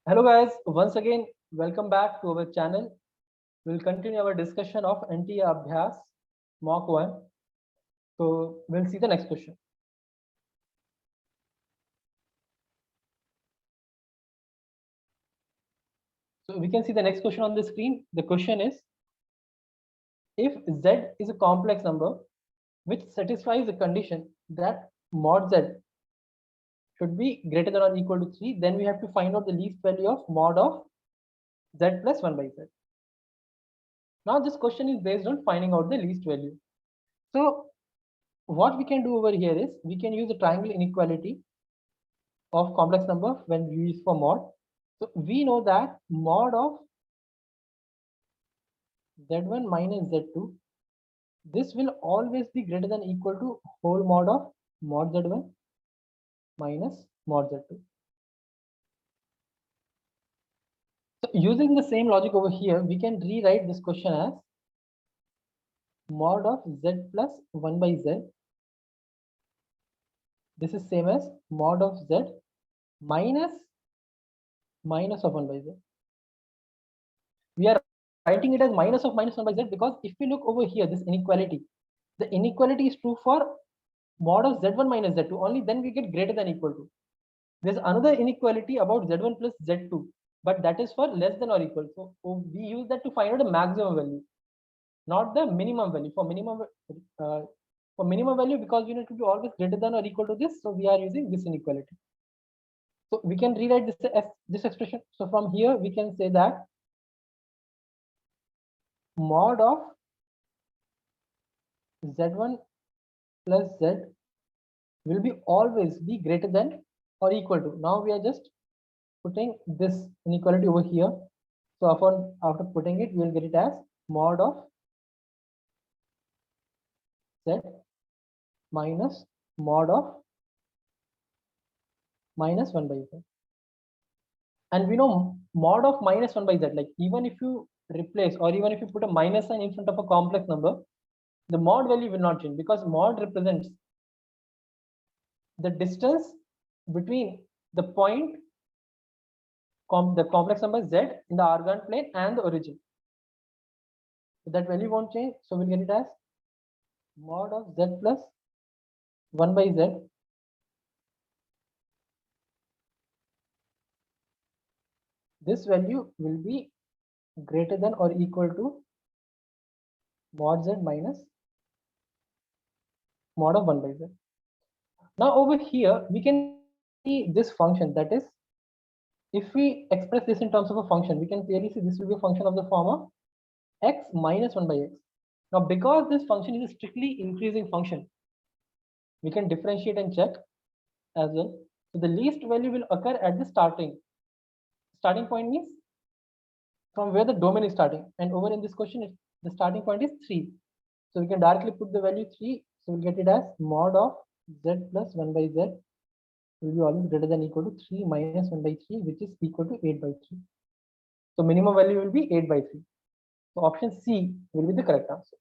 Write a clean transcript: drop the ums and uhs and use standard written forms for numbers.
Hello guys, once again welcome back to our channel. We'll continue our discussion of NTA Abhyas Mock 1. So we'll see the next question. So we can see the next question on the screen. The question is, if Z is a complex number which satisfies the condition that mod Z should be greater than or equal to 3, then we have to find out the least value of mod of Z plus 1 by Z. Now this question is based on finding out the least value. So what we can do over here is we can use the triangle inequality of complex number when we use for mod. So we know that mod of Z1 minus Z2, this will always be greater than or equal to whole mod of mod Z1 minus mod Z2. So using the same logic over here, we can rewrite this question as mod of Z plus 1 by Z. This is same as mod of Z minus of 1 by Z. We are writing it as minus 1 by Z because if we look over here, this inequality, the inequality is true for mod of Z1 minus Z2, only then we get greater than or equal to. There's another inequality about Z1 plus Z2, but that is for less than or equal. So we use that to find out the maximum value, not the minimum value. For minimum value, because we need to be always greater than or equal to this, so we are using this inequality. So we can rewrite this as this expression. So from here we can say that mod of Z1 plus Z will be always be greater than or equal to. Now we are just putting this inequality over here. So after putting it, we will get it as mod of Z minus mod of minus 1 by Z. And we know mod of minus 1 by Z, like even if you replace or even if you put a minus sign in front of a complex number, the mod value will not change because mod represents the distance between the point, the complex number Z in the Argand plane and the origin. So that value won't change. So we'll get it as mod of Z plus 1 by Z this value will be greater than or equal to mod Z minus mod of 1 by Z. Now over here we can see this function, that is, if we express this in terms of a function, we can clearly see this will be a function of the form of x minus 1 by x. Now because this function is a strictly increasing function, we can differentiate and check as well. So the least value will occur at the starting point means from where the domain is starting, and over in this question the starting point is 3. So we can directly put the value 3. So we'll get it as mod of Z plus 1 by Z will be always greater than or equal to 3 minus 1 by 3, which is equal to 8 by 3. So minimum value will be 8 by 3. So option C will be the correct answer.